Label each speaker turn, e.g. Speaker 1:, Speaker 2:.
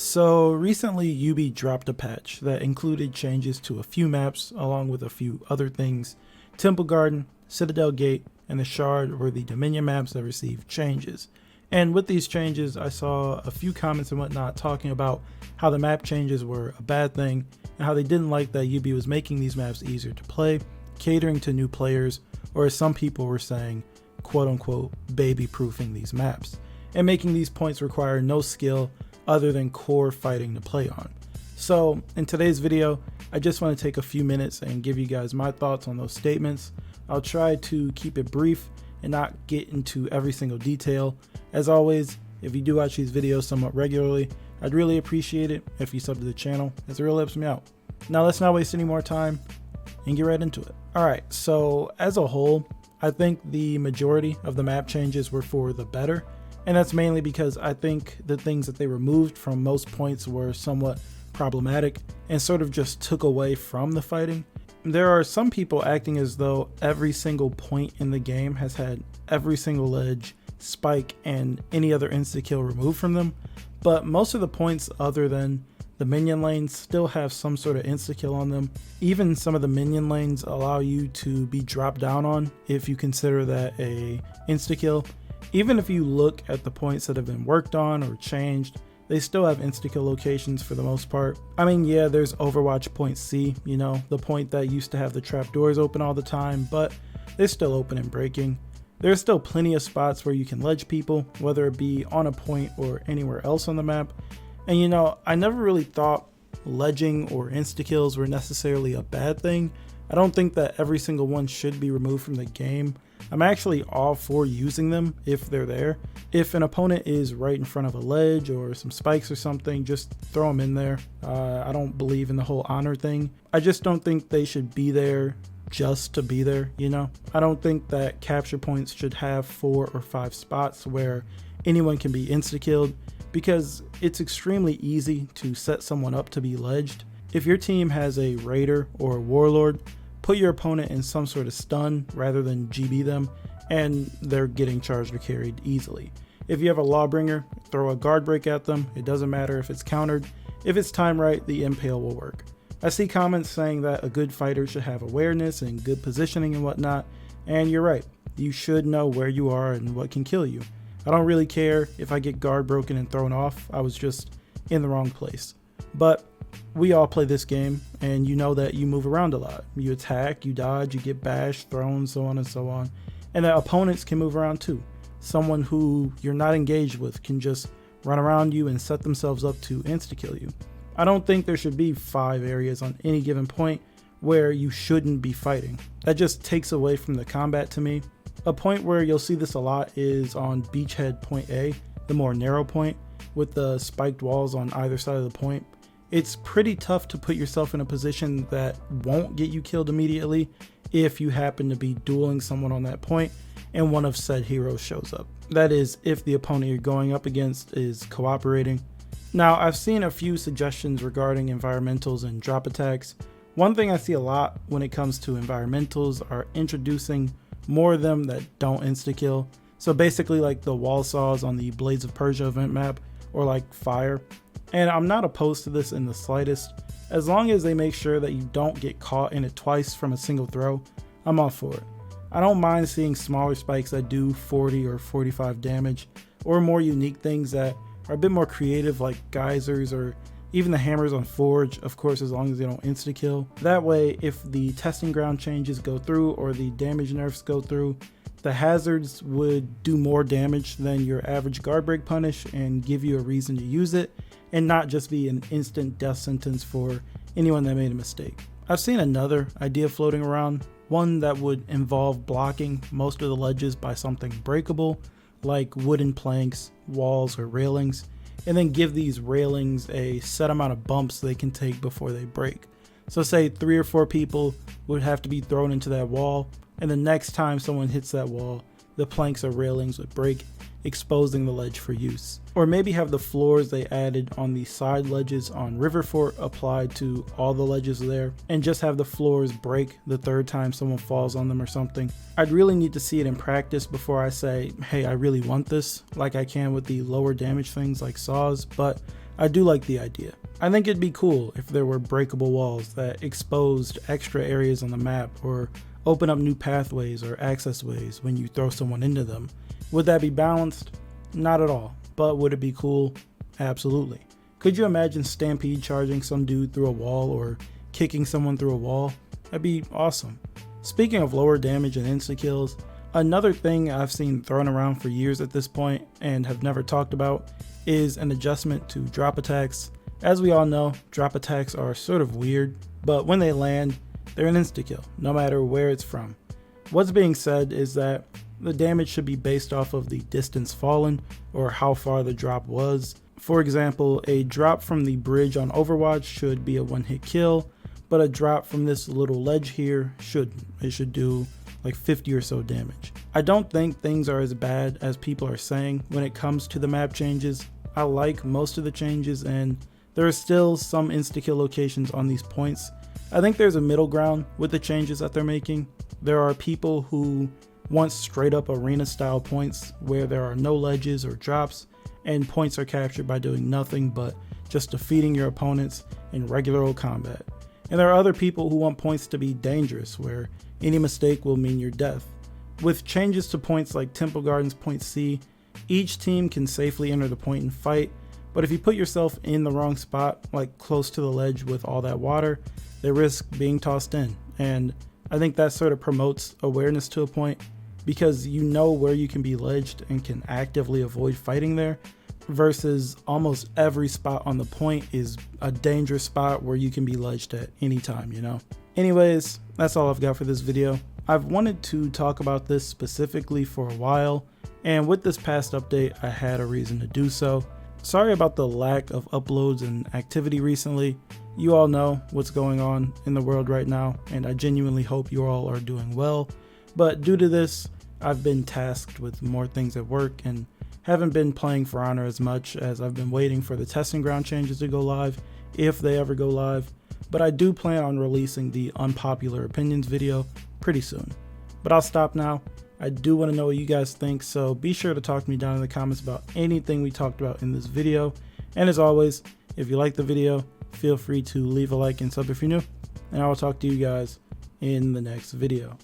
Speaker 1: So recently Ubi dropped a patch that included changes to a few maps along with a few other things. Temple Garden, Citadel Gate, and the Shard were the Dominion maps that received changes. And with these changes, I saw a few comments and whatnot talking about how the map changes were a bad thing and how they didn't like that Ubi was making these maps easier to play, catering to new players, or as some people were saying, quote unquote, baby proofing these maps, and making these points require no skill other than core fighting to play on. So in today's video, I just want to take a few minutes and give you guys my thoughts on those statements. I'll try to keep it brief and not get into every single detail. As always, if you do watch these videos somewhat regularly, I'd really appreciate it if you sub to the channel, as it really helps me out. Now let's not waste any more time and get right into it. Alright, so as a whole, I think the majority of the map changes were for the better. And that's mainly because I think the things that they removed from most points were somewhat problematic and sort of just took away from the fighting. There are some people acting as though every single point in the game has had every single ledge, spike, and any other insta-kill removed from them, but most of the points other than the minion lanes still have some sort of insta-kill on them. Even some of the minion lanes allow you to be dropped down on if you consider that a insta-kill. Even if you look at the points that have been worked on or changed, they still have insta-kill locations for the most part. I mean, yeah, there's Overwatch Point C, you know, the point that used to have the trapdoors open all the time, but they're still open and breaking. There's still plenty of spots where you can ledge people, whether it be on a point or anywhere else on the map. And you know, I never really thought ledging or insta-kills were necessarily a bad thing. I don't think that every single one should be removed from the game. I'm actually all for using them if they're there. If an opponent is right in front of a ledge or some spikes or something, just throw them in there. I don't believe in the whole honor thing. I just don't think they should be there just to be there, you know? I don't think that capture points should have 4 or 5 spots where anyone can be insta-killed, because it's extremely easy to set someone up to be ledged. If your team has a raider or a warlord, put your opponent in some sort of stun rather than GB them, and they're getting charged or carried easily. If you have a lawbringer, throw a guard break at them. It doesn't matter if it's countered. If it's timed right, the impale will work. I see comments saying that a good fighter should have awareness and good positioning and whatnot, and you're right. You should know where you are and what can kill you. I don't really care if I get guard broken and thrown off. I was just in the wrong place. But we all play this game, and you know that you move around a lot. You attack, you dodge, you get bashed, thrown, so on and so on. And that opponents can move around too. Someone who you're not engaged with can just run around you and set themselves up to insta-kill you. I don't think there should be 5 areas on any given point where you shouldn't be fighting. That just takes away from the combat to me. A point where you'll see this a lot is on Beachhead Point A, the more narrow point, with the spiked walls on either side of the point. It's pretty tough to put yourself in a position that won't get you killed immediately if you happen to be dueling someone on that point and one of said heroes shows up. That is, if the opponent you're going up against is cooperating. Now, I've seen a few suggestions regarding environmentals and drop attacks. One thing I see a lot when it comes to environmentals are introducing more of them that don't insta-kill. So basically like the wall saws on the Blades of Persia event map, or like fire. And I'm not opposed to this in the slightest. As long as they make sure that you don't get caught in it twice from a single throw, I'm all for it. I don't mind seeing smaller spikes that do 40 or 45 damage, or more unique things that are a bit more creative like geysers or even the hammers on Forge, of course, as long as they don't insta-kill. That way, if the testing ground changes go through or the damage nerfs go through, the hazards would do more damage than your average guard break punish and give you a reason to use it, and not just be an instant death sentence for anyone that made a mistake. I've seen another idea floating around, one that would involve blocking most of the ledges by something breakable, like wooden planks, walls, or railings, and then give these railings a set amount of bumps they can take before they break. So say 3 or 4 people would have to be thrown into that wall, and the next time someone hits that wall, the planks or railings would break, exposing the ledge for use. Or maybe have the floors they added on the side ledges on Riverfort applied to all the ledges there, and just have the floors break the 3rd time someone falls on them or something. I'd really need to see it in practice before I say, hey, I really want this, like I can with the lower damage things like saws, but I do like the idea. I think it'd be cool if there were breakable walls that exposed extra areas on the map or open up new pathways or access ways when you throw someone into them. Would that be balanced? Not at all. But would it be cool? Absolutely. Could you imagine Stampede charging some dude through a wall or kicking someone through a wall? That'd be awesome. Speaking of lower damage and insta-kills, another thing I've seen thrown around for years at this point and have never talked about is an adjustment to drop attacks. As we all know, drop attacks are sort of weird, but when they land, they're an insta-kill, no matter where it's from. What's being said is that the damage should be based off of the distance fallen or how far the drop was. For example, a drop from the bridge on Overwatch should be a one-hit kill, but a drop from this little ledge here shouldn't. It should do like 50 or so damage. I don't think things are as bad as people are saying when it comes to the map changes. I like most of the changes, and there are still some insta-kill locations on these points. I think there's a middle ground with the changes that they're making. There are people who want straight up arena style points where there are no ledges or drops, and points are captured by doing nothing but just defeating your opponents in regular old combat. And there are other people who want points to be dangerous, where any mistake will mean your death. With changes to points like Temple Garden's Point C, each team can safely enter the point and fight, but if you put yourself in the wrong spot, like close to the ledge with all that water, they risk being tossed in. And I think that sort of promotes awareness to a point, because you know where you can be ledged and can actively avoid fighting there, versus almost every spot on the point is a dangerous spot where you can be ledged at any time, you know? Anyways, that's all I've got for this video. I've wanted to talk about this specifically for a while, and with this past update, I had a reason to do so. Sorry about the lack of uploads and activity recently. You all know what's going on in the world right now, and I genuinely hope you all are doing well. But due to this, I've been tasked with more things at work and haven't been playing For Honor as much, as I've been waiting for the testing ground changes to go live, if they ever go live. But I do plan on releasing the unpopular opinions video pretty soon. But I'll stop now. I do want to know what you guys think, so be sure to talk to me down in the comments about anything we talked about in this video. And as always, if you like the video, feel free to leave a like and sub if you're new, and I will talk to you guys in the next video.